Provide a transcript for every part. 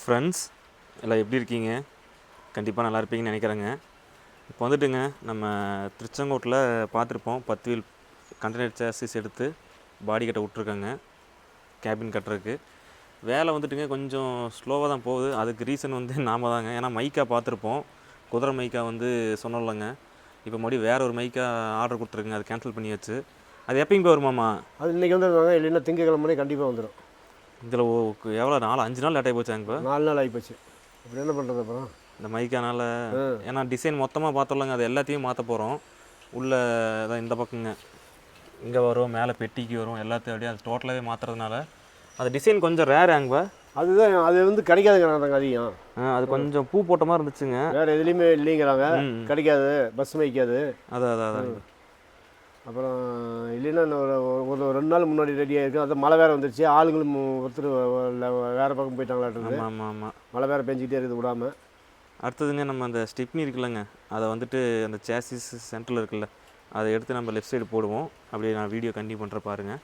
Friends எல்லாம் எப்படி இருக்கீங்க? கண்டிப்பாக நல்லா இருப்பீங்கன்னு நினைக்கிறேங்க. இப்போ வந்துட்டுங்க நம்ம திருச்செங்கோட்டில் பார்த்துருப்போம் 10 வீல் கண்டெய்னர் சேசிஸ் எடுத்து பாடி கட்ட விட்ருக்காங்க கேபின் கட்டுறதுக்கு. வேலை வந்துட்டுங்க கொஞ்சம் ஸ்லோவாக தான் போகுது. அதுக்கு ரீசன் வந்து நாம தாங்க. ஏன்னா மைக்கா பார்த்துருப்போம், குதிரை மைக்கா வந்து சொன்னோம்லங்க. இப்போ மறுபடியும் வேறு ஒரு மைக்கா ஆர்டர் கொடுத்துருக்குங்க, அது கேன்சல் பண்ணியாச்சு. அது எப்போங்க வருமாம்மா? அது இன்றைக்கி வந்துடுவாங்க, இல்லைன்னா திங்கக்கிழமை கண்டிப்பாக வந்துடும். இதில் எவ்வளோ 4-5 நாள் லேட் ஆகி போச்சாங்க? இப்போ 4 நாள் ஆகிப்போச்சு. அப்படி என்ன பண்ணுறது அப்புறம்? இந்த மைக்கானால் ஏன்னா டிசைன் மொத்தமாக பார்த்துடலாங்க, அது எல்லாத்தையும் மாற்ற போகிறோம். உள்ளே தான் இந்த பக்கங்க இங்கே வரும், மேலே பெட்டிக்கு வரும், எல்லாத்தையும் அப்படியே அது டோட்டலாகவே மாற்றுறதுனால அது டிசைன் கொஞ்சம் ரேர் ஆகுப்பா. அதுதான் அது வந்து கிடைக்காதுங்கிறாங்க அதிகம். அது கொஞ்சம் பூ போட்ட மாதிரி இருந்துச்சுங்க. வேறு எதுலேயுமே இல்லைங்கிறாங்க, கிடைக்காது, பஸ் வைக்காது. அதான் அப்புறம் இல்லைன்னா ஒரு 2 நாள் முன்னாடி ரெடியாக இருக்குது. அது மழை வேறு வந்துருச்சு, ஆளுங்களும் ஒருத்தர் வேறு பக்கம் போயிட்டாங்களாட்டு. ஆமாம், மழை வேறு பெஞ்சிக்கிட்டே இருக்குது விடாமல். அடுத்ததுங்க நம்ம அந்த ஸ்டிப்னி இருக்குல்லங்க, அதை வந்துட்டு அந்த சேசிஸ் சென்டரில் இருக்குல்ல, அதை எடுத்து நம்ம லெஃப்ட் சைடு போடுவோம். அப்படியே நான் வீடியோ கண்டினியூ பண்ணுற பாருங்கள்.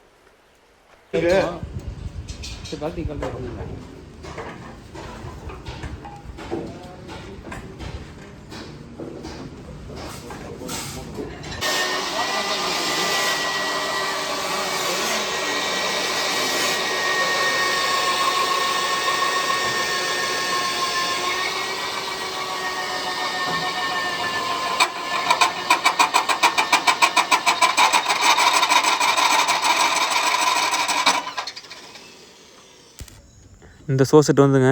இந்த சோசெட் வந்துங்க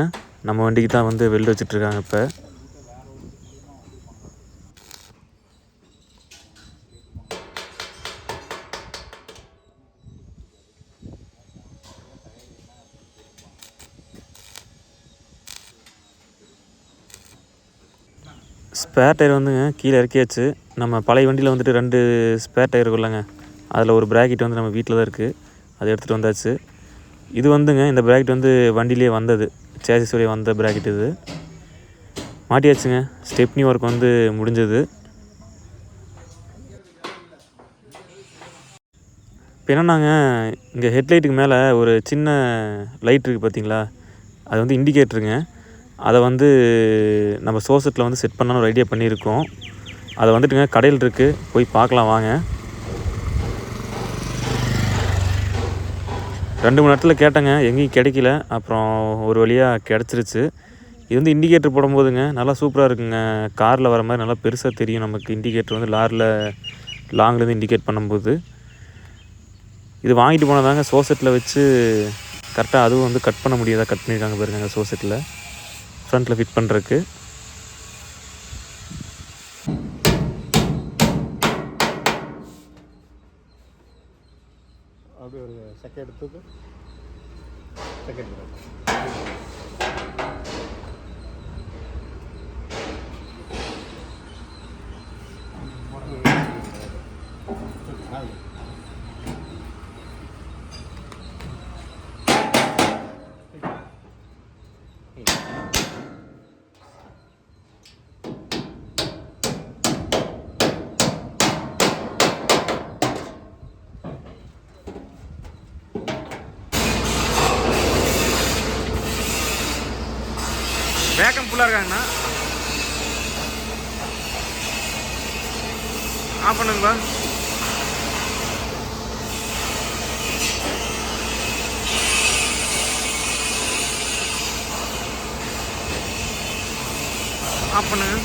நம்ம வண்டிக்கு தான் வந்து வெல்டு வச்சிட்ருக்காங்க. இப்போ ஸ்பேர் டயர் வந்துங்க கீழே இறக்கியாச்சு. நம்ம பழைய வண்டியில் வந்துட்டு 2 ஸ்பேர் டயர் இருக்குல்லங்க, அதில் ஒரு ப்ராக்கெட் வந்து நம்ம வீட்டில் தான் இருக்குது, அதை எடுத்துகிட்டு வந்தாச்சு. இது வந்துங்க இந்த ப்ராக்கெட் வந்து வண்டியிலே வந்தது, சேசிஸ் வழியே வந்த ப்ராக்கெட். இது மாட்டியாச்சுங்க. ஸ்டெப்னி ஒர்க் வந்து முடிஞ்சது. இப்போ என்னன்னாங்க, இங்கே ஹெட்லைட்டுக்கு மேலே ஒரு சின்ன லைட் இருக்குது பார்த்தீங்களா, அது வந்து இண்டிகேட்டருங்க. அதை வந்து நம்ம சோசெட்டில் வந்து செட் பண்ணணும் ஒரு ஐடியா பண்ணியிருக்கோம். அதை வந்துட்டுங்க கடையில் இருக்குது, போய் பார்க்கலாம் வாங்க. 2-3 இடத்துல கேட்டேங்க, எங்கேயும் கிடைக்கல. அப்புறம் ஒரு வழியாக கிடச்சிருச்சு. இது வந்து இண்டிகேட்டர் போடும்போதுங்க நல்லா சூப்பராக இருக்குங்க. காரில் வர மாதிரி நல்லா பெருசாக தெரியும் நமக்கு இண்டிகேட்டர் வந்து லாரில் லாங்லேருந்து இண்டிகேட் பண்ணும்போது. இது வாங்கிட்டு போனதாங்க சோசெட்டில் வச்சு கரெக்டாக அதுவும் வந்து கட் பண்ண முடியாதா கட் பண்ணியிருக்காங்க பாருங்க சோசெட்டில் ஃப்ரண்ட்டில் ஃபிட் பண்ணுறதுக்கு. அப்படியே ஒரு செகண்ட் எடுத்து செகண்ட் வேக்கம் ஃபுல்லாக இருக்காங்கண்ணா, ஆஃப் பண்ணுங்களா? ஆஃப் பண்ணுங்க.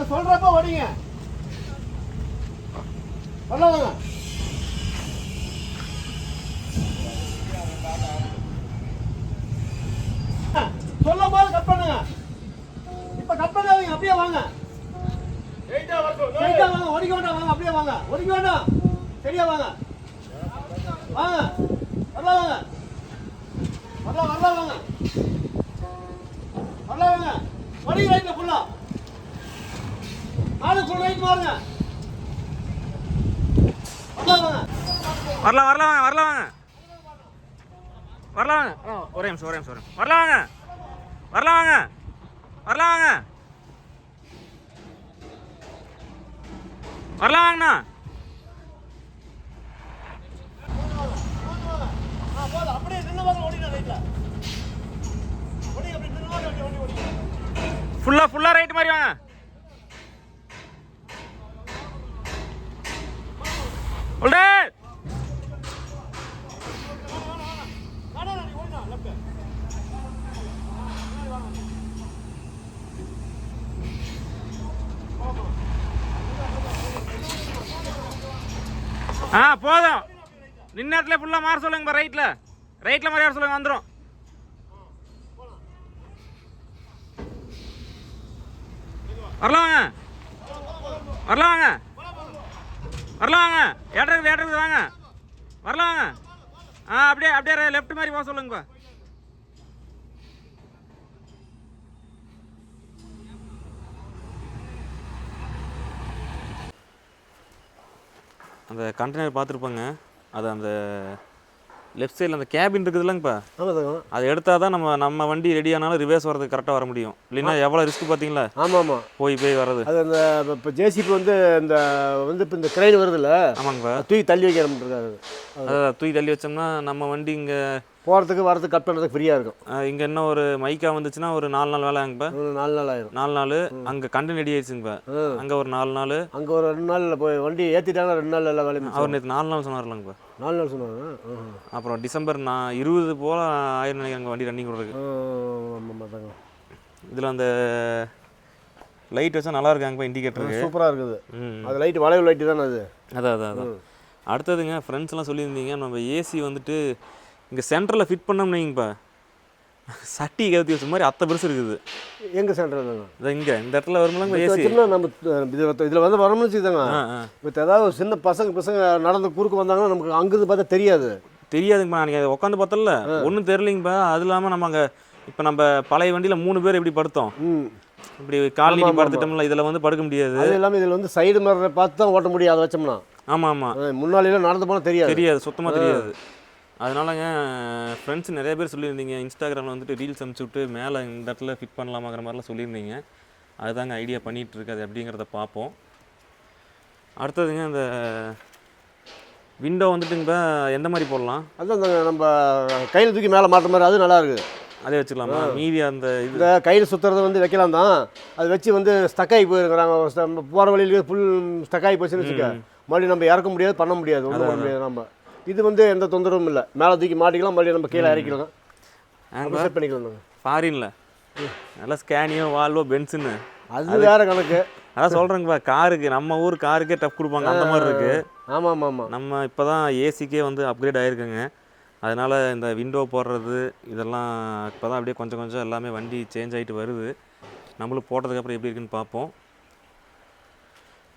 சொல்றப்ப ஓடிங்க, வரலாங்க. சொல்லும் போது கட் பண்ணுங்க. இப்ப கட் பண்ணாதீங்க, அப்படியே வாங்க. வாங்க, ஓடிக்க வேண்டாம், வாங்க, அப்படியே வாங்க, ஓடிக்க வேண்டாம், சரியா வாங்க, வாங்க. வரலாம் வாங்க. வரலாம் வரலாம் வாங்க. வரலாம் வாங்க. வடி ரைட்ல ஃபுல்லா. நாலு ஃபுல் ரைட் மாறுங்க. வரலாம் வாங்க. வரலாம் வரலாம் வாங்க வரலாம் வாங்க வரலாம் வாங்க. ஒரே நிமிஷம் வரலாம் வாங்க வரலாம் வாங்க வரலாம் வாங்க வரலாம் வாங்கண்ணா. அப்படியே நின்று வாங்க. ஓடினா ரைட்ல. ஓடி அப்படி நின்று வாங்க. ஓடி. ஃபுல்லாக ரைட் மாதிரி வாங்க. உள்ள போதும். நின்ன இடத்துல ஃபுல்லாக மாற சொல்லுங்க. ரைட்டில் மாதிரி சொல்லுங்க. வந்துடும். வரலாம் வாங்க வரலாம் வாங்க வரலாம் வாங்க. ஏட்டருக்கு வாங்க வரலாம் வாங்க. அப்படியே லெஃப்ட் மாதிரி போக சொல்லுங்கப்பா. அந்த கண்டெய்னர் பார்த்துருப்பாங்க. அது அந்த லெஃப்ட் சைடில் அந்த கேபின் இருக்குதுல்லங்கப்பா. ஆமாம். அதை எடுத்தால் தான் நம்ம வண்டி ரெடி ஆனாலும் ரிவர்ஸ் வரதுக்கு கரெக்டாக வர முடியும். இல்லைன்னா எவ்வளோ ரிஸ்க் பார்த்தீங்களா? ஆமாம். போய் வர்றது. அது அந்த இப்போ ஜேசிபி வந்து இப்போ இந்த கிரெயின் வருதுல்ல. ஆமாங்கப்பா. தூக்கி தள்ளி வைக்க இருக்காரு. அதான் தூக்கி தள்ளி வச்சோம்னா நம்ம வண்டி இங்கே போகிறதுக்கு வரதுக்கு கட் பண்ணுறதுக்கு ஃப்ரீயாக இருக்கும். இங்கே என்ன ஒரு மைக்கா வந்துச்சுன்னா ஒரு 4 நாள் வேலை ஆகுங்கப்பா. 4 நாள் ஆயிரும். 4 நாள் அங்கே கண்டெய்னர் ரெடி ஆயிடுச்சுங்கப்பா. அங்கே ஒரு 4 நாள். அங்கே ஒரு 2 நாளில் போய் வண்டி ஏற்றிட்டாங்கன்னா 2 நாள் எல்லாம் வேலையும். அவர் நேற்று 4 நாள் சொன்னார்லங்கப்பா. 4 நாள் சொன்னாங்க. அப்புறம் டிசம்பர் 20 போல் ஆயிரம் நினைக்கிறேன் வண்டி ரன்னிங் விடுறதுக்கு. ஆமாம். இதில் அந்த லைட் வச்சா நல்லா இருக்காங்கப்பா. இண்டிகேட்டருக்கு சூப்பராக இருக்குது. அது லைட்டு வளைவு லைட்டு தானே அது. அதான் அடுத்ததுங்க ஃப்ரெண்ட்ஸ்லாம் சொல்லியிருந்தீங்க நம்ம ஏசி வந்துட்டு இங்கே சென்டரில் ஃபிட் பண்ணோம்னு வைங்கப்பா. சட்டி கவுத்தி வச்ச மாதிரி அத்தை பெருசு இருக்குது. எங்கே சென்டர் தாங்க இங்கே இந்த இடத்துல வரும்போது ஏசி நம்ம இதில் வந்து வரணும்னு வச்சுதாங்க. இப்போ ஏதாவது சின்ன பசங்க நடந்து குறுக்கு வந்தாங்கன்னா நமக்கு அங்கிருந்து பார்த்தா தெரியாதுங்கப்பா. நீங்கள் அதை உட்காந்து பார்த்தல ஒன்றும் தெரியலிங்கப்பா. அது இல்லாமல் நம்ம அங்கே இப்போ நம்ம பழைய வண்டியில் 3 பேர் எப்படி படுத்தோம், இப்படி கால் நீட்டி படுத்துட்டோம்ல, இதில் வந்து படுக்க முடியாது. அது இல்லாமல் இதில் வந்து சைடு மிரரை பார்த்து தான் ஓட்ட முடியும். அதை வச்சோம்னா ஆமாம் முன்னாடியெல்லாம் நடந்து போனால் தெரியாது சுத்தமாக தெரியாது. அதனாலங்க ஃப்ரெண்ட்ஸ் நிறைய பேர் சொல்லியிருந்தீங்க. இன்ஸ்டாகிராமில் வந்துட்டு ரீல்ஸ் அனுப்பிச்சி விட்டு மேலே இந்த இடத்துல ஃபிட் பண்ணலாமாங்கிற மாதிரிலாம் சொல்லியிருந்தீங்க. அதுதாங்க ஐடியா பண்ணிகிட்ருக்கு. அது எப்படிங்கிறத பார்ப்போம். அடுத்ததுங்க இந்த விண்டோ வந்துட்டுங்க எந்த மாதிரி போடலாம்? அதுதான் நம்ம கையில் தூக்கி மேலே மாட்டுற மாதிரி. அது நல்லா இருக்குது. அதே வச்சுக்கலாமா? மீதி அந்த இந்த கையில் சுற்றுறத வந்து வைக்கலாம் தான். அது வச்சு வந்து ஸ்டக்காகி போயிருக்கிறாங்க. போகிற வழியிலேயே ஃபுல் ஸ்டக்காகி போச்சுன்னு வச்சுக்க, மறுபடியும் நம்ம இறக்க முடியாது, பண்ண முடியாது, ஒன்றும் பண்ண முடியாது. நம்ம இது வந்து எந்த தொந்தரவும் இல்லை. மேலே தூக்கி மாட்டிக்கலாம், மறுபடியும் நம்ம கீழே இறக்கிக்கலாம், செட் பண்ணிக்கலாம். ஃபாரினில் நல்லா ஸ்கேனியோ வால்வோ பென்ஸுன்னு அது வேறு கணக்கு. அதான் சொல்கிறேங்கப்பா. காருக்கு நம்ம ஊர் காருக்கே டஃப் கொடுப்பாங்க, அந்த மாதிரி இருக்குது. ஆமாம். நம்ம இப்போ தான் ஏசிக்கே வந்து அப்கிரேட் ஆகிருக்குங்க. அதனால் இந்த விண்டோ போடுறது இதெல்லாம் இப்போ தான் அப்படியே கொஞ்சம் எல்லாமே வண்டி சேஞ்ச் ஆகிட்டு வருது. நம்மளும் போட்டதுக்கப்புறம் எப்படி இருக்குன்னு பார்ப்போம்.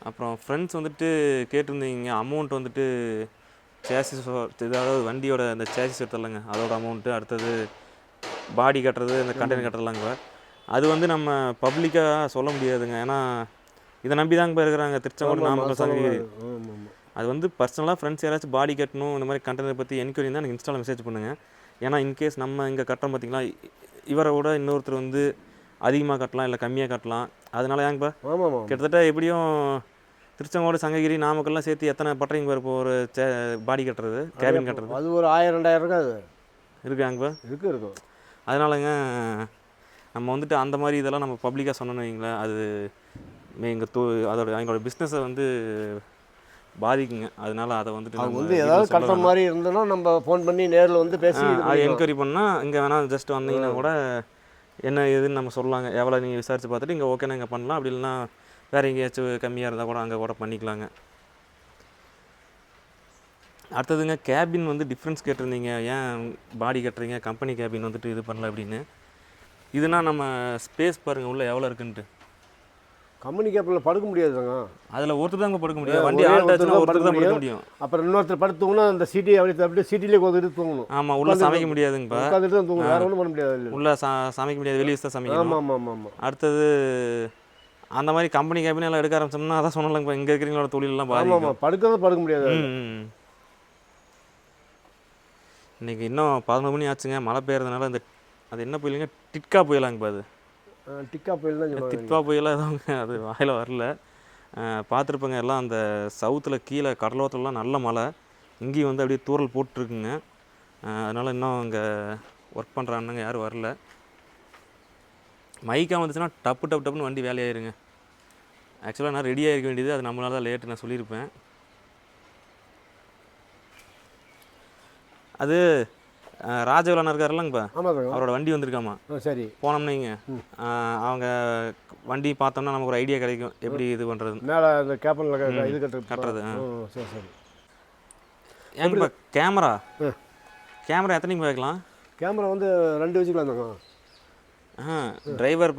அப்புறம் ஃப்ரெண்ட்ஸ் வந்துட்டு கேட்டிருந்தீங்க அமௌண்ட் வந்துட்டு சேசிஸ், அதாவது வண்டியோட அந்த சேசிஸ் எடுத்துடலாங்க, அதோட அமௌண்ட்டு. அடுத்தது பாடி கட்டுறது, இந்த கண்டெய்னர் கட்டுறலாங்க. அது வந்து நம்ம பப்ளிக்காக சொல்ல முடியாதுங்க. ஏன்னா இதை நம்பி தாங்க இருக்கிறாங்க திருச்செங்கோடு, நாமக்கல், சங்ககிரி. அது வந்து பர்சனலாக ஃப்ரெண்ட்ஸ் யாராச்சும் பாடி கட்டணும் இந்த மாதிரி கண்டெய்னர் பற்றி என்கொயரி தான் எனக்கு இன்ஸ்டாவில் மெசேஜ் பண்ணுங்கள். ஏன்னா இன்கேஸ் நம்ம இங்கே கட்டுறோம் பார்த்திங்களா, இவரை விட இன்னொருத்தர் வந்து அதிகமாக கட்டலாம் இல்லை கம்மியாக கட்டலாம். அதனால ஏங்கப்பா கிட்டத்தட்ட எப்படியும் திருச்செங்கோடு, சங்ககிரி, நாமக்கல்லாம் சேர்த்து எத்தனை பட்டறைங்க இப்போ ஒரு பாடி கட்டுறது, கேபின் கட்டுறது? அது ஒரு 1000-2000 இருக்காது இருக்காங்கப்பா. இருக்கும். அதனாலங்க நம்ம வந்துட்டு அந்த மாதிரி இதெல்லாம் நம்ம பப்ளிக்காக சொன்னோன்னு வைங்களேன், அது எங்கள் எங்களோட பிஸ்னஸை வந்து பாதிக்குங்க. அதனால அதை வந்துட்டு அவங்க வந்து ஏதாவது கட்டுற மாதிரி இருந்தோன்னா நம்ம ஃபோன் பண்ணி நேரில் வந்து பேசி என்கொயரி பண்ணால் இங்கே வேணால் ஜஸ்ட் வந்தீங்கன்னா கூட என்ன ஏதுன்னு நம்ம சொல்லலாங்க. எவ்வளோ நீங்கள் விசாரித்து பார்த்துட்டு இங்கே ஓகேனா இங்கே பண்ணலாம், அப்படி இல்லைன்னா வேறு எங்கேயாச்சும் கம்மியாக இருந்தால் கூட அங்கே கூட பண்ணிக்கலாங்க. அடுத்ததுங்க கேபின் வந்து டிஃப்ரென்ஸ் கேட்டிருந்தீங்க, ஏன் பாடி கட்டுறீங்க, கம்பெனி கேபின் வந்துட்டு இது பண்ணல அப்படின்னு. இதுனா நம்ம ஸ்பேஸ் பாருங்கள் உள்ளே எவ்வளோ இருக்குன்ட்டு. கம்பெனி கேப்பில் படுக்க முடியாதுங்க. அதில் ஒருத்தர் தான் படுக்க முடியும். வண்டி ஒரே ஆல்ட் ஒருத்தர் ஆச்சுன்னா தான் ஒருத்தர் தான் படுக்க படுக்க முடியும். அப்புறம் இன்னொருத்தர் படுத்துங்கன்னா அந்த சீட்டி அப்படியே சீட்டிலே உட்காந்துட்டு தூங்கணும். ஆமாம், உள்ளே சமைக்க முடியாதுங்கப்பா. உட்காந்துட்டு தான் தூங்கணும், வேறு ஒன்றும் பண்ண முடியாது. உள்ளே சமைக்க முடியாது, வெளியே தான் சமைக்கணும். ஆமாம் ஆமாம் ஆமாம் ஆமாம். அடுத்தது அந்த மாதிரி கம்பெனி கேபின் எல்லாம் எடுக்க ஆரம்பிச்சோம்னா அதான் சொன்னலங்கப்பா, இங்கே இருக்கிறவங்களோட தொழிலெல்லாம் ஆமாம் பாதிக்கும். ஆமாம், படுக்க முடியாது. இன்றைக்கி இன்னும் 11 மணி ஆச்சுங்க. மழை பெய்யறதுனால இந்த அது என்ன புயலுங்க, டிட்கா புயலாங்கப்பா. அது டிக்கா புயல் தான் சொல்லுவாங்க. டிட்கா புயலாக எதுவுங்க, அது வாயில் வரல. பார்த்துருப்பேங்க எல்லாம் அந்த சவுத்தில் கீழே கடலோரத்துலலாம் நல்ல மழை, இங்கேயும் வந்து அப்படியே தூறல் போட்டுருக்குங்க. அதனால் இன்னும் அங்கே ஒர்க் பண்ணுற அண்ணங்க யாரும் வரல. மைக்காக வந்துச்சுன்னா டப்புன்னு வண்டி வேலையாயிருங்க. ஆக்சுவலாக நான் ரெடியாக இருக்க வேண்டியது, அது நம்மளால தான் லேட்டு, நான் சொல்லியிருப்பேன். அது ராஜவேலன் இருக்காருல்லங்கப்பா, அவரோட வண்டி வந்திருக்காமா. சரி, போனோம்னா இங்கே அவங்க வண்டி பார்த்தோம்னா நமக்கு ஒரு ஐடியா கிடைக்கும் எப்படி இது பண்ணுறது, மேலே அந்த கேப்பனில் இது கட்டுறது. சரி சரி. ஏங்கப்பா கேமரா எத்தனைக்கு வைக்கலாம்? கேமரா வந்து 2 வச்சுக்கலாம். டிரைவர்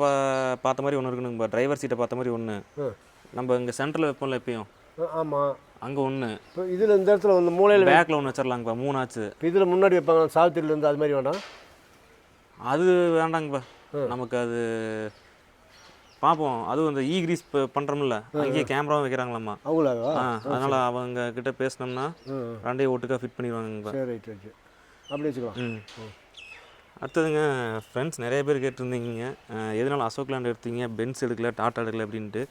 பார்த்த மாதிரி ஒன்று இருக்கணுங்கப்பா, டிரைவர் சீட்டை பார்த்த மாதிரி ஒன்று. நம்ம இங்கே சென்டரில் வைப்போம்ல எப்பயும், ஆமாம், அங்கே ஒன்று. இப்போ இதில் இந்த இடத்துல வந்து மூலையில் பேக்கில் ஒன்று வச்சிடலாங்கப்பா, 3 ஆச்சு. இப்போ இதில் முன்னாடி வைப்பாங்க சாவித்திரிலேருந்து, அது மாதிரி வேண்டாம்? அது வேண்டாங்கப்பா, நமக்கு அது பார்ப்போம். அதுவும் இந்த கிரீஸ் பண்ணுறோம்ல, அங்கேயே கேமராவும் வைக்கிறாங்களாம்மா அவங்களா? அதனால் அவங்க கிட்ட பேசினோம்னா 2 ஒட்டுக்காக ஃபிட் பண்ணிடுவாங்கப்பா. சரி, ரைட் ரைட், அப்படி வச்சுக்கலாம். அடுத்ததுங்க ஃப்ரெண்ட்ஸ், நிறைய பேர் கேட்டிருந்தீங்க எதனால அசோக் லேண்ட் எடுத்தீங்க, பென்ஸ் எடுக்கல, டாட்டா எடுக்கல அப்படின்ட்டு.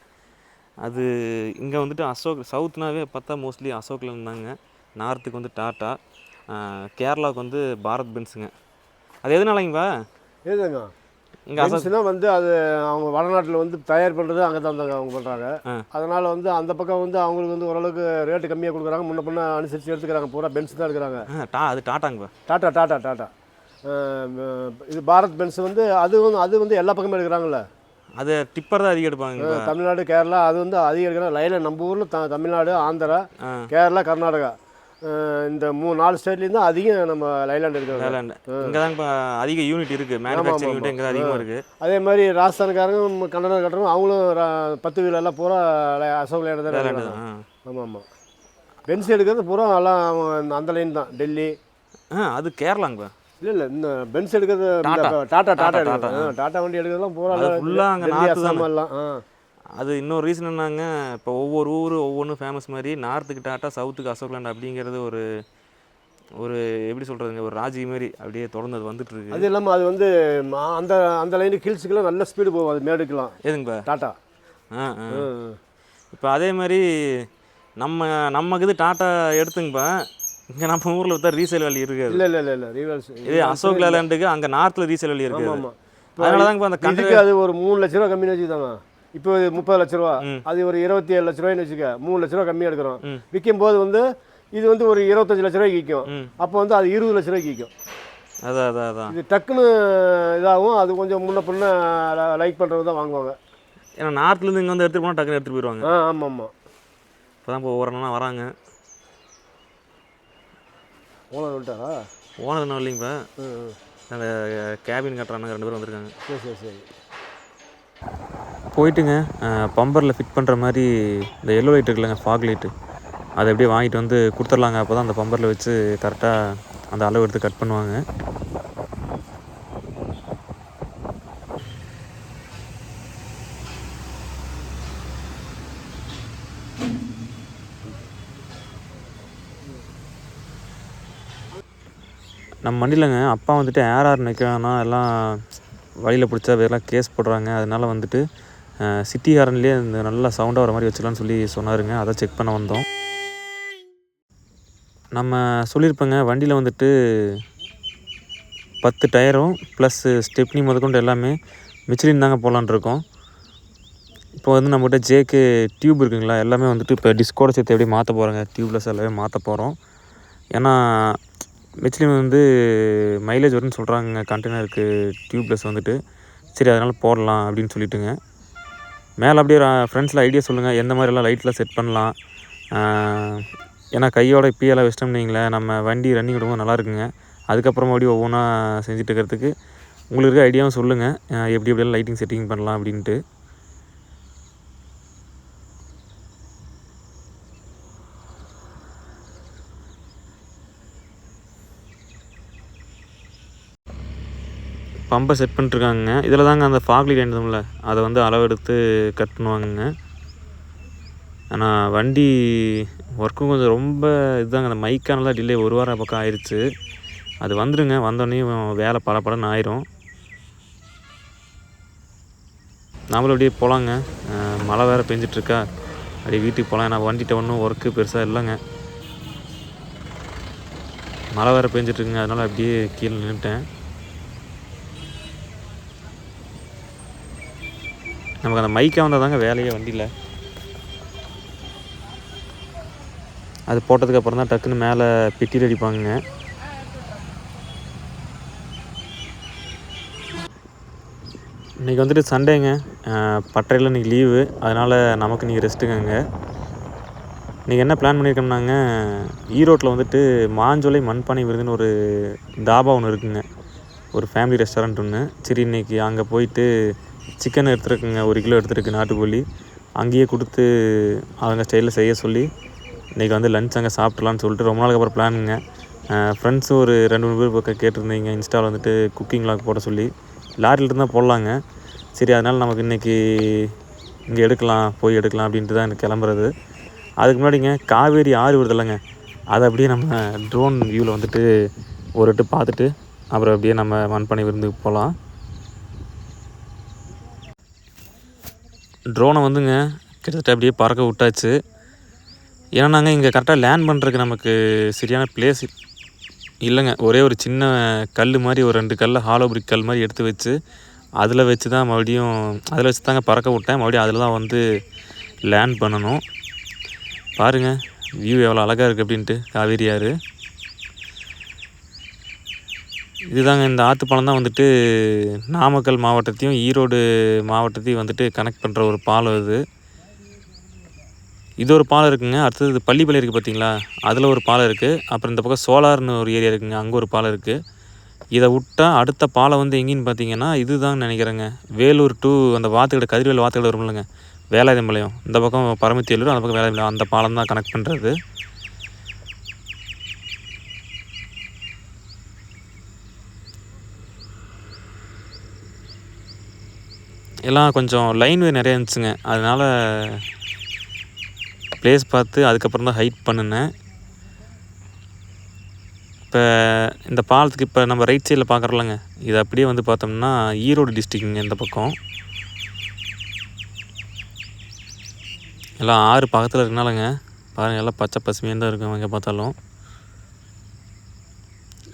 அது இங்கே வந்துட்டு சவுத்னாவே பார்த்தா மோஸ்ட்லி அசோக் லேண்ட் தாங்க. நார்த்துக்கு வந்து டாட்டா, கேரளாவுக்கு வந்து பாரத் பென்ஸுங்க. அது எதனாலங்கப்பா? எதுங்க இங்கே அசோக்னா வந்து அது அவங்க வடநாட்டில் வந்து தயார் பண்ணுறது அங்கே தான் அவங்க பண்ணுறாங்க. அதனால் வந்து அந்த பக்கம் வந்து அவங்களுக்கு வந்து ஓரளவுக்கு ரேட்டு கம்மியாக கொடுக்குறாங்க, முன்ன பின்ன அனுசரித்து எடுத்துக்கிறாங்க. பூரா பென்ஸ் தான் எடுக்கிறாங்க. அது டாட்டாங்கப்பா, டாட்டா. இது பாரத் பென்ஸ் வந்து அது வந்து எல்லா பக்கமே எடுக்கிறாங்கல்ல. அது டிப்பர் தான் அதிகம் எடுப்பாங்க. தமிழ்நாடு, கேரளா அது வந்து அதிகம் எடுக்கிறாங்க. லைனில் நம்ம ஊரில் தமிழ்நாடு, ஆந்திரா, கேரளா, கர்நாடகா, இந்த 4 ஸ்டேட்லேயும் தான் அதிகம் நம்ம லைலாண்ட் இருக்கிறோம். லைலாண்டு இங்கே தான் இப்போ அதிக யூனிட் இருக்குது, மேனுஃபேக்சரிங் யூனிட் இங்கே தான் அதிகமாக இருக்குது. அதே மாதிரி ராஜஸ்தான்காரங்க, கன்னடா கட்டுறவங்க அவங்களும் 10 வீலெல்லாம் பூரா அசோக் லேண்ட் தான் எடுக்கிறாங்க. ஆமாம், பென்ஸ் எடுக்கிறது பூரா எல்லாம் அந்த லைன் தான். டெல்லி அது கேரளாங்கப்பா. இல்லை இந்த பென்ஸ் எடுக்கிறது டாட்டா வண்டி எடுக்கிறதுலாம் பூரா ஃபுல்லாக அங்கே நார்த்து தான் எல்லாம். அது இன்னொரு ரீசன் என்னங்க, இப்போ ஒவ்வொரு ஊர் ஒவ்வொன்றும் ஃபேமஸ் மாதிரி, நார்த்துக்கு டாட்டா, சவுத்துக்கு அசோக் லேண்ட் அப்படிங்கிறது ஒரு எப்படி சொல்கிறதுங்க, ஒரு ராஜி மாதிரி அப்படியே தொடர்ந்து அது வந்துட்டுருக்கு. அது இல்லாமல் அது வந்து அந்த லைனுக்கு ஹில்ஸுக்கெல்லாம் நல்ல ஸ்பீடு போகும், அது மேடுக்கலாம். எதுங்கப்பா? டாட்டா. இப்போ அதே மாதிரி நமக்கு இது டாட்டா எடுத்துங்கப்பா, இங்கே நம்ம ஊரில் விற்றா ரீசேல் வேல்யூ இருக்காது. இல்லை ரீவேல்ஸ் இது அசோக் லேண்டுக்கு அங்கே நார்த்தில் ரீசேல் வேல்யூ இருக்குது. ஆமாம், அதனால தாங்க அந்த கண்டிப்பாக அது ஒரு 3 லட்ச ரூபா கம்மின்னு வச்சுக்கிட்டாங்க. இப்போ 30 லட்ச ரூபா, அது ஒரு 27 லட்ச ரூபாய்னு வச்சுக்க, 3 லட்ச ரூபா கம்மியாக எடுக்கிறோம். விற்கும் போது வந்து இது வந்து ஒரு 25 லட்ச ரூபாய்க்கு விற்கும். அப்போ வந்து அது 20 லட்ச ரூபாய்க்கு விற்கும். அதான் இது டக்குன்னு இதாகும். அது கொஞ்சம் முன்ன பின்ன லைக் பண்ணுறது தான் வாங்குவாங்க. ஏன்னா நார்த்லேருந்து இங்கே வந்து எடுத்துகிட்டு போனால் டக்குன்னு எடுத்துகிட்டு போயிடுவாங்க. ஆமாம். இப்போ தான் இப்போ ஒவ்வொரு வராங்க. ஓனர் வந்துட்டாரா? ஓனர் என்ன இல்லைங்கப்பா, அந்த கேபின் கட்டுறாங்க, 2 பேர் வந்திருக்காங்க. சரி. போயிட்டுங்க பம்பரில் ஃபிட் பண்ணுற மாதிரி இந்த எல்லோ லைட் இருக்குல்லங்க, ஃபாக் லைட்டு, அதை அப்படியே வாங்கிட்டு வந்து கொடுத்துர்லாங்க. அப்போ தான் அந்த பம்பரில் வச்சு கரெக்டாக அந்த அளவு எடுத்து கட் பண்ணுவாங்க. நம்ம வண்டியிலங்க அப்பா வந்துட்டு ஏஆர் நிற்கிறான்னா எல்லாம் வழியில் பிடிச்சா வேறெல்லாம் கேஸ் போடுறாங்க. அதனால வந்துட்டு சிட்டி ஹாரன்லேயே இந்த நல்லா சவுண்டாக வர மாதிரி வச்சுக்கலான்னு சொல்லி சொன்னாருங்க. அதை செக் பண்ண வந்தோம். நம்ம சொல்லியிருப்பேங்க வண்டியில் வந்துட்டு 10 டயரும் ப்ளஸ் ஸ்டெப்னி முதற்கொண்டு எல்லாமே மிச்சிலின் தாங்க போகலான் இருக்கோம். இப்போ வந்து நம்மகிட்ட ஜேக்கு டியூப் இருக்குங்களா, எல்லாமே வந்துட்டு இப்போ டிஸ்கோட சேர்த்து எப்படி மாற்ற போகிறோங்க, டியூப்லெஸ் எல்லாமே மாற்ற போகிறோம். ஏன்னா மிச்சிலின் வந்து மைலேஜ் வரும்னு சொல்கிறாங்க கண்டெய்னருக்கு டியூப்லெஸ் வந்துட்டு. சரி, அதனால் போடலாம் அப்படின்னு சொல்லிட்டுங்க. மேலே அப்படியே ஃப்ரெண்ட்ஸில் ஐடியா சொல்லுங்கள், எந்த மாதிரிலாம் லைட்லாம் செட் பண்ணலாம். ஏன்னா கையோட இப்போயெல்லாம் வச்சிட்டோம்னீங்களேன், நம்ம வண்டி ரன்னிங் விடும்போது நல்லா இருக்குங்க. அதுக்கப்புறமா அப்படியே ஒவ்வொன்றா செஞ்சுட்டு இருக்கிறதுக்கு உங்களுக்கு ஐடியாவும் சொல்லுங்கள், எப்படியெல்லாம் லைட்டிங் செட்டிங் பண்ணலாம் அப்படின்ட்டு. பம்பை செட் பண்ணிட்டுருக்காங்க. இதில் தாங்க அந்த ஃபாக்லிட் இருந்தோம்ல அதை வந்து அளவெடுத்து கட் பண்ணுவாங்கங்க. ஆனால் வண்டி ஒர்க்கும் கொஞ்சம் ரொம்ப இதுதாங்க, அந்த மைக்கானலாம் டிலே 1 வாரம் பக்கம் ஆயிடுச்சு. அது வந்துடுங்க, வந்தோடனே வேலை படன்னு ஆயிரும். நாமளும் அப்படியே போகலாங்க. மழை வேறு பெஞ்சிட்ருக்கா, அப்படியே வீட்டுக்கு போகலாம். ஏன்னா வண்டிகிட்ட ஒன்றும் ஒர்க்கு பெருசாக இல்லைங்க, மழை வேறு பெஞ்சிட்ருக்குங்க. அதனால் அப்படியே கீழே நின்றுட்டேன். நமக்கு அந்த மைக்காக வந்தால் தாங்க வேலையே வண்டியில். அது போட்டதுக்கப்புறம் தான் டக்குன்னு மேலே பெட்டியில் அடிப்பாங்க. இன்றைக்கி வந்துட்டு சண்டேங்க, பட்டறையில் இன்றைக்கி லீவு. அதனால் நமக்கு இன்றைக்கி ரெஸ்ட்டுங்க. இன்றைக்கி என்ன பிளான் பண்ணியிருக்கோம்னாங்க, ஈரோட்டில் வந்துட்டு மாஞ்சோலை மண்பானை விருதுன்னு ஒரு தாபா ஒன்று இருக்குங்க, ஒரு ஃபேமிலி ரெஸ்டாரண்ட் ஒன்று. சரி இன்றைக்கி அங்கே போயிட்டு சிக்கன் எடுத்துருக்குங்க, 1 கிலோ எடுத்துருக்கு நாட்டுக்கோழி. அங்கேயே கொடுத்து அவங்க ஸ்டைலில் செய்ய சொல்லி இன்றைக்கி வந்து லன்ச் அங்கே சாப்பிட்லான்னு சொல்லிட்டு ரொம்ப நாளுக்கு அப்புறம் பிளானுங்க. ஃப்ரெண்ட்ஸும் ஒரு 2-3 பேர் பக்கம் கேட்டிருந்தீங்க இன்ஸ்டாவில் வந்துட்டு குக்கிங் வ்ளாக் போட சொல்லி. லாரியில் இருந்தால் போடலாங்க. சரி அதனால் நமக்கு இன்றைக்கி இங்கே போய் எடுக்கலாம் அப்படின்ட்டு தான் எனக்கு கிளம்புறது. அதுக்கு முன்னாடிங்க காவேரி ஆறு வருது இல்லைங்க, அதை அப்படியே நம்ம ட்ரோன் வியூவில் வந்துட்டு ஒரு எட்டு பார்த்துட்டு அப்புறம் அப்படியே நம்ம மண்பானை விருந்துக்கு போகலாம். ட்ரோனை வந்துங்க கிட்டத்தட்ட அப்படியே பறக்க விட்டாச்சு. ஏன்னா நாங்கள் இங்கே கரெக்டாக லேண்ட் பண்ணுறதுக்கு நமக்கு சரியான பிளேஸ் இல்லைங்க. ஒரே ஒரு சின்ன கல் மாதிரி, ஒரு 2 கல்லை ஹாலோ பிரிக் கல் மாதிரி எடுத்து வச்சு அதில் வச்சு தான் மறுபடியும் அதில் வச்சு தாங்க பறக்க விட்டேன். மறுபடியும் அதில் தான் வந்து லேண்ட் பண்ணணும். பாருங்கள் வியூ எவ்வளோ அழகாக இருக்குது அப்படின்ட்டு, காவேரி ஆறு. இதுதாங்க, இந்த ஆற்றுப்பாலம் தான் வந்துட்டு நாமக்கல் மாவட்டத்தையும் ஈரோடு மாவட்டத்தையும் வந்துட்டு கனெக்ட் பண்ணுற ஒரு பாலம் இது. இது ஒரு பாலம் இருக்குங்க. அடுத்தது பள்ளிப்பாளையம் இருக்குது பார்த்தீங்களா, அதில் ஒரு பாலம் இருக்குது. அப்புறம் இந்த பக்கம் சோலார்னு ஒரு ஏரியா இருக்குங்க, அங்கே ஒரு பாலம் இருக்குது. இதை விட்டால் அடுத்த பாலம் வந்து எங்கேன்னு பார்த்தீங்கன்னா இதுதான் நினைக்கிறேங்க, வேலூர் டு அந்த வாத்துக்கடை, கதிர்வேல் வாத்துக்கடை வரும் இல்லைங்க, வேலாயுதம்பாளையம். இந்த பக்கம் பரமத்திவேலூர், அந்த பக்கம் வேலாயுதம்பாளையம், அந்த பாலம் தான் கனெக்ட் பண்ணுறது. எல்லாம் கொஞ்சம் லைன்வே நிறைய இருந்துச்சுங்க, அதனால் ப்ளேஸ் பார்த்து அதுக்கப்புறம் தான் ஹைட் பண்ணினேன். இப்போ இந்த பாலத்துக்கு இப்போ நம்ம ரைட் சைடில் பார்க்குறோம்லங்க, இது அப்படியே வந்து பார்த்தோம்னா ஈரோடு டிஸ்ட்ரிக்ட்டுங்க. இந்த பக்கம் எல்லாம் ஆறு பக்கத்தில் இருக்கனாலங்க பாருங்கள், எல்லாம் பச்சை பசுமையாக தான் இருக்கும் எங்கே பார்த்தாலும்.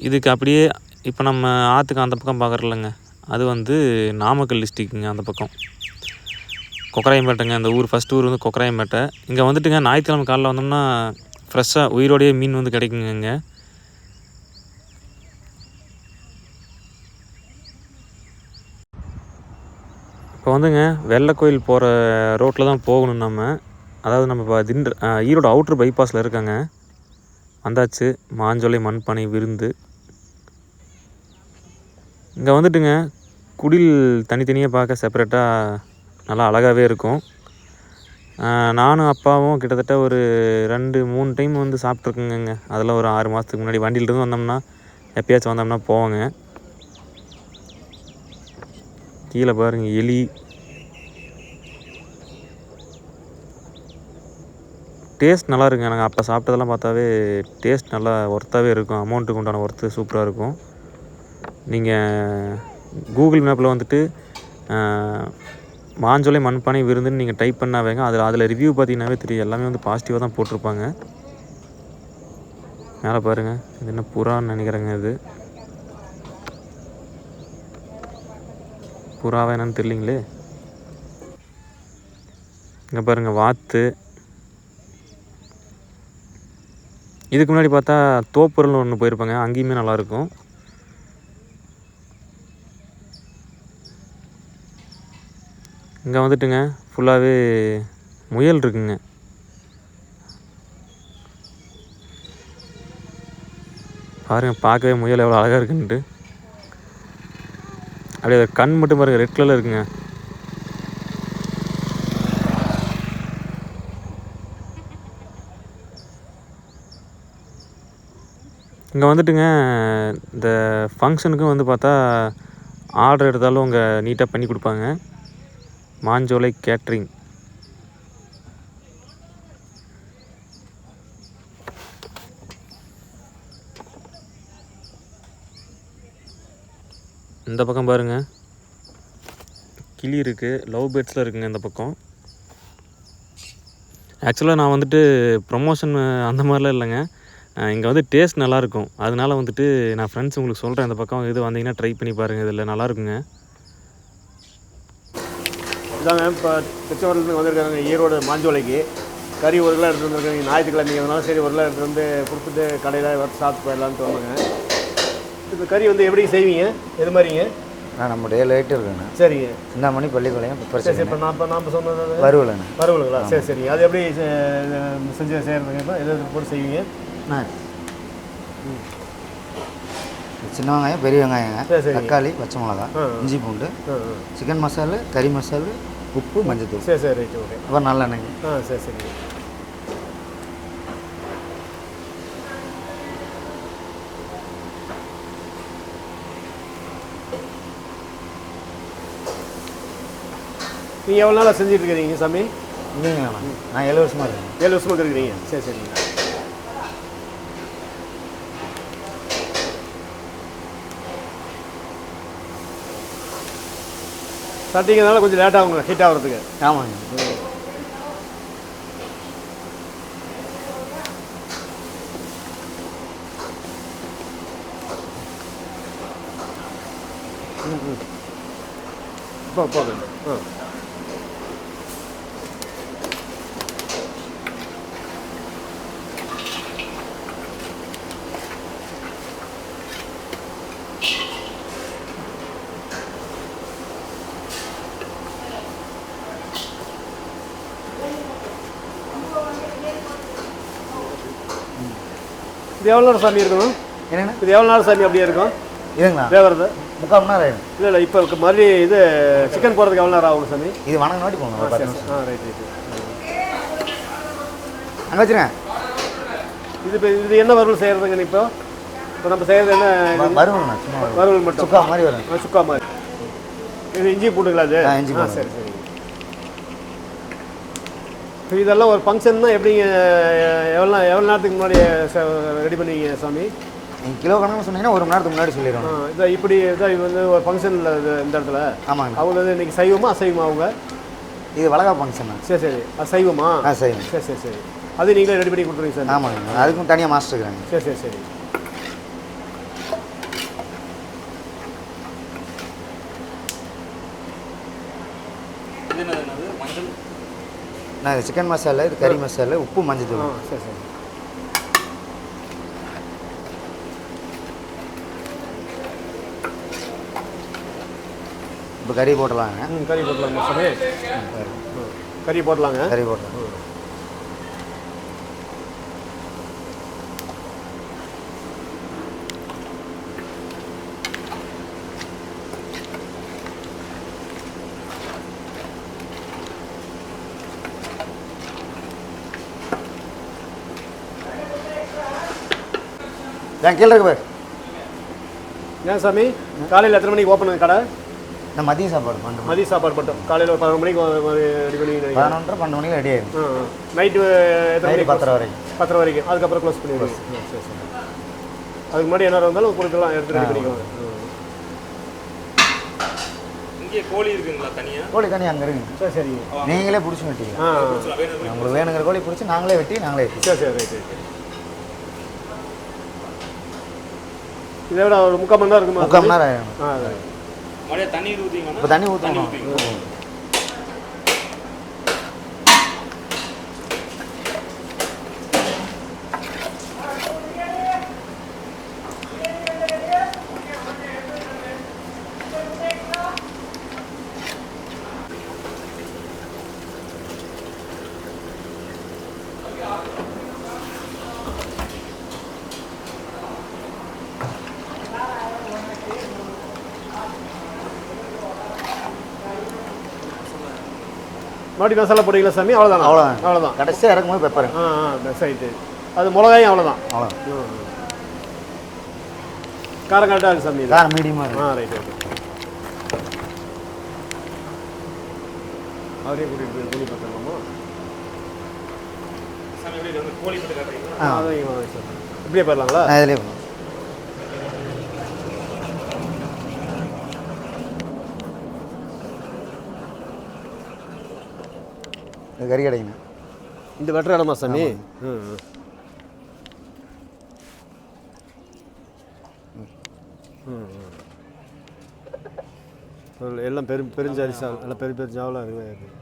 இதுக்கு அப்படியே இப்போ நம்ம ஆற்றுக்கு அந்த பக்கம் பார்க்குறோம்லங்க, அது வந்து நாமக்கல் டிஸ்ட்ரிக்ட்டுங்க. அந்த பக்கம் கொக்கராயம்பேட்டைங்க, அந்த ஊர் ஃபஸ்ட்டு ஊர் வந்து கொக்கராயம்பேட்டை. இங்கே வந்துட்டுங்க ஞாயிற்றுக்கிழமை காலையில் வந்தோம்னா ஃப்ரெஷ்ஷாக உயிரோடைய மீன் வந்து கிடைக்குங்க இங்கே. இப்போ வந்துங்க வெள்ளைக்கோயில் போகிற ரோட்டில் தான் போகணும் நம்ம. அதாவது நம்ம இப்போ ஈரோடு அவுட்ரு பைபாஸில் இருக்காங்க. வந்தாச்சு மாஞ்சோலை மண்பானை விருந்து. இங்கே வந்துட்டுங்க குடில் தனித்தனியாக பார்க்க செப்பரேட்டாக நல்லா அழகாகவே இருக்கும். நானும் அப்பாவும் கிட்டத்தட்ட ஒரு 2-3 டைம் வந்து சாப்பிட்ருக்குங்க. அதில் ஒரு 6 மாதத்துக்கு முன்னாடி வண்டியிலிருந்து வந்தோம்னா எப்பயாச்சும் வந்தோம்னா போவாங்க. கீழே பாருங்கள் எலி. டேஸ்ட் நல்லா இருக்குங்க. நாங்கள் அப்போ சாப்பிட்டதெல்லாம் பார்த்தாவே டேஸ்ட் நல்லா ஒர்த்தாகவே இருக்கும். அமௌண்ட்டுக்கு உண்டான ஒர்த்து சூப்பராக இருக்கும். நீங்கள் கூகுள் மேப்பில் வந்துட்டு மாஞ்சோலை மண்பானை விருந்துன்னு நீங்கள் டைப் பண்ணாவேங்க, அதில் ரிவ்யூ பார்த்தீங்கன்னாவே தெரியும், எல்லாமே வந்து பாசிட்டிவாக தான் போட்டிருப்பாங்க. மேலே பாருங்கள், இது என்ன புறான்னு நினைக்கிறேங்க, இது புறாவா என்னன்னு தெரியலிங்களே. இங்கே பாருங்கள் வாத்து. இதுக்கு முன்னாடி பார்த்தா தோப்புரல்னு ஒன்று போயிருப்பாங்க, அங்கேயுமே நல்லாயிருக்கும். இங்கே வந்துட்டுங்க ஃபுல்லாகவே முயல் இருக்குங்க. பாருங்கள் பார்க்கவே முயல் எவ்வளோ அழகாக இருக்குன்ட்டு. அப்படியே கண் மட்டும் பாருங்கள், ரெட் கலரில் இருக்குங்க. இங்கே வந்துட்டுங்க இந்த ஃபங்க்ஷனுக்கும் வந்து பார்த்தா ஆர்டர் எடுத்தாலும் அவங்க நீட்டாக பண்ணி கொடுப்பாங்க. மாஞ்சோலை கேட்ரிங். இந்த பக்கம் பாருங்கள், கிளி இருக்குது, லவ் பேர்ட்ஸில் இருக்குங்க இந்த பக்கம். ஆக்சுவலாக நான் வந்துட்டு ப்ரொமோஷன் அந்த மாதிரிலாம் இல்லைங்க. இங்கே வந்து டேஸ்ட் நல்லாயிருக்கும். அதனால வந்துட்டு நான் ஃப்ரெண்ட்ஸ் உங்களுக்கு சொல்கிறேன், இந்த பக்கம் இது வந்தீங்கன்னா ட்ரை பண்ணி பாருங்கள், இதில் நல்லாயிருக்குங்க. இதாங்க இப்போ திருச்செங்கோட்டிலேருந்து வந்திருக்காங்க ஈரோடு மாஞ்சோலைக்கு. கறி 1 கிலோ எடுத்துகிட்டு வந்துருக்காங்க. ஞாயிற்றுக்கிழமைங்கிறதுனால சரி 1 கிலோ எடுத்துகிட்டு வந்து கொடுத்துட்டு கடையில் வர சாப்பிட்டு போயிடலான்னு தோணுங்க. இப்போ கறி வந்து எப்படி செய்வீங்க, எது மாதிரிங்க? நம்ம டே லைட்டு இருக்குண்ணா. சரிங்க. சிந்தாமணி பள்ளிப்பாளையம் சரி. இப்போ நாம் சொன்னது வறுவலண்ணா. வறுவலுங்களா? சரிங்க. அது எப்படி செஞ்சு செய்கிறதுங்க? இப்போ எது போட்டு செய்வீங்க? சின்ன வெங்காயம், பெரிய வெங்காயங்க, சரி. தக்காளி, பச்சை மிளகா, இஞ்சி பூண்டு, சிக்கன் மசாலா, கறி மசாலா, உப்பு, மஞ்சத்தூள். சரி ரைட்டு, ஓகே. அப்புறம் நல்லெண்ணெய். சரிங்க. நீங்கள் எவ்வளோ நாளாக செஞ்சுட்டு இருக்கிறீங்க சாமி? இல்லைங்கண்ணா, நான் 7 வருஷமாக இருக்கேன். 7 வருஷமாக இருக்கிறீங்க. சரிங்க. ஸ்டார்டிங்கிறதுனால கொஞ்சம் லேட் ஆகுங்க ஹீட் ஆகிறதுக்கு. ஆமாங்க. போதும். இது எவ்வளோ நேரம் சாமி இருக்கணும்? என்னங்கண்ணா? இது எவ்வளோ நேரம் சாமி அப்படியே இருக்கும் இதுங்களா? வேகிறது 3/4 மணி நேரம் ஆகிடும். இல்லை இப்போ மறுபடி இது சிக்கன் போடுறதுக்கு எவ்வளோ நேரம் ஆகும் சாமி? இது வணங்க நாட்டி போகணும். ஒரு 10 நிமிஷம். ரைட். அங்கே வச்சுருங்க. இது என்ன வறுவல் செய்கிறதுங்க? இப்போ நம்ம செய்கிறது என்ன? வறுவல்ண்ணா, சும்மா வறுவல் மட்டும். சுக்கா மாதிரி வரும். சுக்கா மாதிரி. இது இஞ்சி பூண்டுங்களா அது? இஞ்சி பூண்டு. சரி. இப்போ இதெல்லாம் ஒரு ஃபங்க்ஷன்னா எப்படிங்க, எவ்வளோ நேரத்துக்கு முன்னாடி ரெடி பண்ணுவீங்க சாமி? நீங்கள் கிலோ கணக்கு சொன்னீங்கன்னா 1 மணி நேரத்துக்கு முன்னாடி சொல்லிடுவோம். இதான் இது வந்து ஒரு ஃபங்க்ஷனில் இந்த இடத்துல. ஆமாங்க. அவங்க வந்து இன்றைக்கி சைவமா அசைவமா அவங்க? இது வளகா ஃபங்க்ஷன் தான். சரி. அசைவமா? சைவம். சரி. அது நீங்களே ரெடி பண்ணி கொடுத்துருவீங்க சார்? ஆமாங்க. அதுக்கும் தனியாக மாஸ்டர் இருக்கிறாங்க. சரி. இது என்னது? மஞ்சள். நான் இது சிக்கன் மசாலா, இது கறி மசாலா, உப்பு, மஞ்சத்தூள். சரி. இப்போ கறி போட்டலாங்க. கறி போடலாங்க சாமி? கறி போடலாங்க. கறி போட்டலாம். கீழே இருக்கு பாரு. ஏன் சாமி காலையில் எத்தனை மணிக்கு ஓப்பன் கடை? நான் மதியம் சாப்பாடு பண்ணுறேன். மதியம் சாப்பாடு மட்டும் காலையில் ஒரு 11 மணிக்கு ரெடி பண்ணி 11:30 12 மணிக்கு ரெடி ஆயிடும். நைட்டு எத்தனை மணிக்கு? 10:30 வரைக்கும். 10:30 வரைக்கும். அதுக்கப்புறம் க்ளோஸ் பண்ணிடுவோம். சரி. அதுக்கு முன்னாடி என்ன இருந்தாலும் கொடுக்கலாம், எடுத்து ரெடி பண்ணிக்கலாம். இங்கே கோழி இருக்குங்களா தனியாக? கோழி தனியாக அங்கே இருக்குங்க. சரி. நீங்களே பிடிச்சி வெட்டிங்க. உங்களுக்கு வேணுங்கிற கோழி பிடிச்சி நாங்களே வெட்டி நாங்களே வெட்டி. சரி. ரைட். இதை விட ஒரு 3/4 மணி நேரம் இருக்குமா? 3/4 மணி நேரம் ஆகிடும். மழையா தண்ணி ஊற்றிங்கன்னா? இப்போ தண்ணி ஊற்றணும். மறுபடியும் மசாலா போடுவீங்களா சாமி? அவ்வளோதான். கடைசியாக இறக்கும்போது பெப்பர். சைட்டு அது மிளகாயும் அவ்வளோதான். காரம் கரெக்டாக இருக்குது சாமி? காரம் மீடியமாக இருக்கும். ரைட். அவரையும் கூட்டிகிட்டு போய் கோழி பார்த்துக்கலாமா? கோழி மட்டும் காட்டுறீங்களா? அதான் இங்கே வாங்க சார். இப்படியே போயிடலாங்களா? இதிலே போகலாம். இது கறி கடைங்க. இந்த வெட்டுற இடமா சாமி? எல்லாம் பெருஞ்சாரிசா எல்லாம் பெரிய ஜாவெலாம் இருக்குது.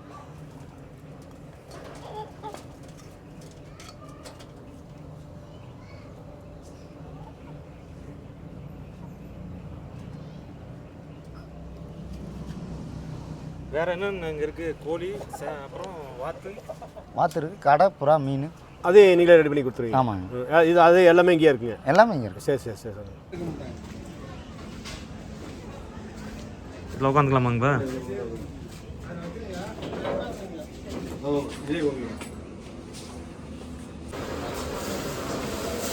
வேறு என்னென்ன இங்கே இருக்குது? கோழி, அப்புறம் வாத்து இருக்குது, கடை, புறா, மீன். அதே நீங்களே ரெடி பண்ணி கொடுத்துருவீங்க? ஆமாங்க. இது அது எல்லாமே இங்கேயே இருக்குங்க? எல்லாமே இங்கே இருக்குது. சரி சரி சரி சார். இதில் உட்காந்துக்கலாமாங்கப்பா?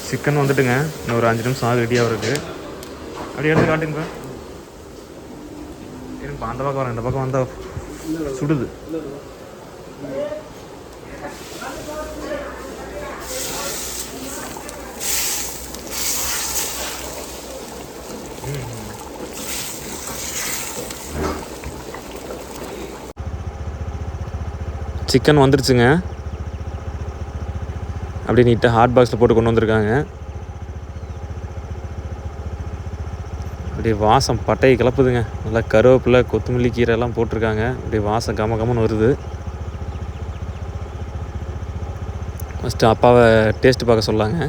சிக்கன் வந்துட்டுங்க, இன்னும் ஒரு 5 நிமிஷம் ஆகுது ரெடியாக இருக்குது. அப்படியே எடுத்து காட்டுங்கப்பா. இருங்கப்பா, அந்த பக்கம் வரேன், இந்த பக்கம் வந்தால் சுடுது. சிக்கன் வந்துருச்சுங்க. அப்படியே நீட்டாக ஹாட் பாக்ஸில் போட்டு கொண்டு வந்திருக்காங்க. அப்படியே வாசம் பட்டையை கிளப்புதுங்க. நல்லா கருவேப்பிலை, கொத்தமல்லி கீரை எல்லாம் போட்டிருக்காங்க. அப்படியே வாசம் கமன்னு வருது. ஃபஸ்ட்டு அப்பாவை டேஸ்ட்டு பார்க்க சொல்லாங்க.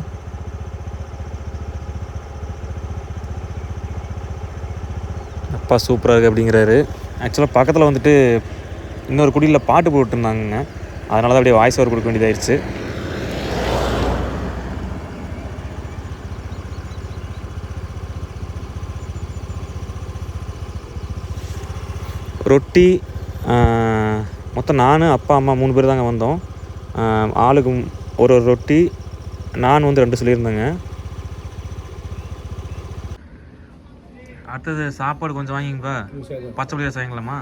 அப்பா சூப்பராக இருக்குது அப்படிங்கிறாரு. ஆக்சுவலாக பக்கத்தில் வந்துட்டு இன்னொரு குடியில் பாட்டு போட்டுருந்தாங்க. அதனால தான் அப்படியே வாய்ஸ் ஓவர் கொடுக்க வேண்டியதாகிடுச்சு. ரொட்டி மொத்தம் நான், அப்பா, அம்மா 3 பேர் தாங்க வந்தோம். ஆளுக்கு ஒரு ரொட்டி, நான் வந்து 2 சொல்லியிருந்தேங்க. அடுத்தது சாப்பாடு கொஞ்சம் வாங்கிங்கப்பா. பச்சை புளி ரசம் வாங்கிக்கலாமா?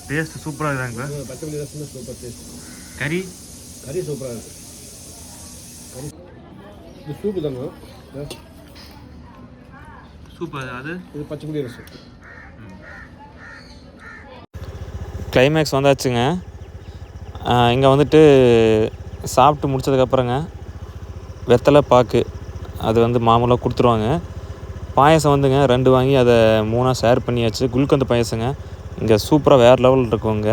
டேஸ்ட்டு சூப்பராக இருக்குதாங்கப்பா. பச்சை புளி ரசம் சூப்பர் டேஸ்ட். கறி சூப்பராக இருக்குது. இது சூப்பு தாங்க. சூப்பர். அது இது பச்சை புளி ரசம். கிளைமேக்ஸ் வந்தாச்சுங்க. இங்கே வந்துட்டு சாப்பிட்டு முடிச்சதுக்கப்புறங்க வெத்தலை பாக்கு அது வந்து மாமூலாக கொடுத்துருவாங்க. பாயசம் வந்துங்க 2 வாங்கி அதை 3 ஷேர் பண்ணியாச்சு. குல்கந்து பாயசங்க இங்கே சூப்பராக வேறு லெவலில் இருக்குங்க.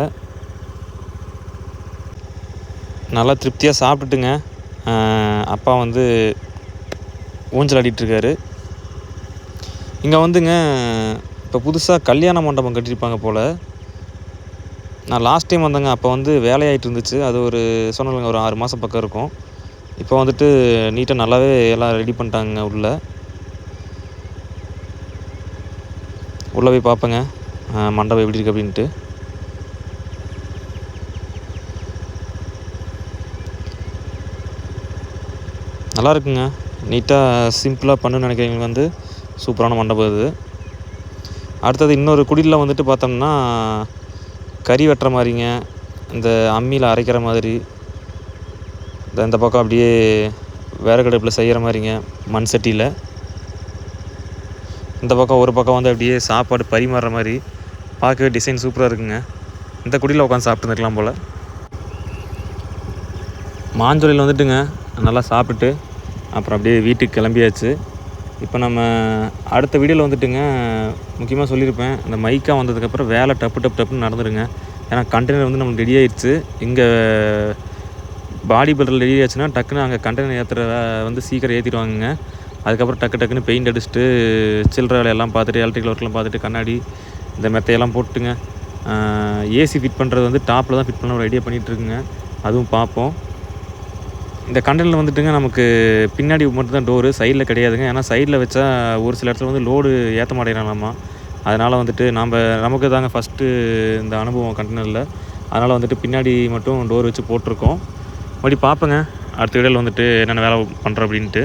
நல்லா திருப்தியாக சாப்பிட்டுட்டுங்க அப்பா வந்து ஊஞ்சல் ஆடிட்டுருக்காரு. இங்கே வந்துங்க இப்போ புதுசாக கல்யாண மண்டபம் கட்டியிருப்பாங்க போல். நான் லாஸ்ட் டைம் வந்தேங்க, அப்போ வந்து வேலையாகிட்டு இருந்துச்சு. அது ஒரு சொன்னாங்க ஒரு 6 மாதம் பக்கம் இருக்கும். இப்போ வந்துட்டு நீட்டாக நல்லாவே எல்லாம் ரெடி பண்ணிட்டாங்க. உள்ளே போய் பார்ப்பேங்க மண்டபம் எப்படி இருக்குது அப்படின்ட்டு. நல்லா இருக்குங்க. நீட்டாக சிம்பிளாக பண்ணுன்னு நினைக்கிறவங்களுக்கு வந்து சூப்பரான மண்டபம் இது. அடுத்தது இன்னொரு குடியில் வந்துட்டு பார்த்தோம்னா கறி வெட்டுற மாதிரிங்க, இந்த அம்மியில் அரைக்கிற மாதிரி, இந்த பக்கம் அப்படியே விறகு அடுப்பில் செய்கிற மாதிரிங்க மண் சட்டியில். இந்த பக்கம் ஒரு பக்கம் வந்து அப்படியே சாப்பாடு பரிமாறுற மாதிரி பார்க்கவே டிசைன் சூப்பராக இருக்குங்க. இந்த குடியில் உட்காந்து சாப்பிட்டுருக்கலாம் போல். மாஞ்சோலையில் வந்துட்டுங்க நல்லா சாப்பிட்டுட்டு அப்புறம் அப்படியே வீட்டுக்கு கிளம்பியாச்சு. இப்போ நம்ம அடுத்த வீடியோவில் வந்துட்டுங்க முக்கியமாக சொல்லியிருப்பேன், இந்த மைக்கா வந்ததுக்கப்புறம் வேலை டப்புன்னு நடந்துடுங்க. ஏன்னா கண்டெய்னர் வந்து நம்மளுக்கு ரெடி ஆகிடுச்சு. இங்கே பாடி பில்டர் ரெடி ஆச்சுன்னா டக்குன்னு அங்கே கண்டெய்னர் ஏற்றுற வந்து சீக்கிரம் ஏற்றிடுவாங்க. அதுக்கப்புறம் டக்குன்னு பெயிண்ட் அடிச்சுட்டு சில்லற வேலையெல்லாம் பார்த்துட்டு எலக்ட்ரிக்கல் ஒர்க்லாம் பார்த்துட்டு கண்ணாடி இந்த மெத்தையெல்லாம் போட்டுங்க. ஏசி ஃபிட் பண்ணுறது வந்து டாப்பில் தான் ஃபிட் பண்ண ஒரு ஐடியா பண்ணிகிட்ருக்குங்க. அதுவும் பார்ப்போம். இந்த கண்டெய்னர் வந்துட்டுங்க நமக்கு பின்னாடி மட்டும்தான் டோரு, சைடில் கிடையாதுங்க. ஏன்னா சைடில் வச்சா ஒரு சில இடத்துல வந்து லோடு ஏற்ற மாட்டேங்கிறாங்களாமா. அதனால் வந்துட்டு நமக்கு தாங்க ஃபஸ்ட்டு இந்த அனுபவம் கண்டெய்னரில். அதனால் வந்துட்டு பின்னாடி மட்டும் டோர் வச்சு போட்டிருக்கோம். மறுபடி பார்ப்பேங்க அடுத்த வீடியோவில் வந்துட்டு என்னென்ன வேலை பண்ணுறோம் அப்படின்ட்டு.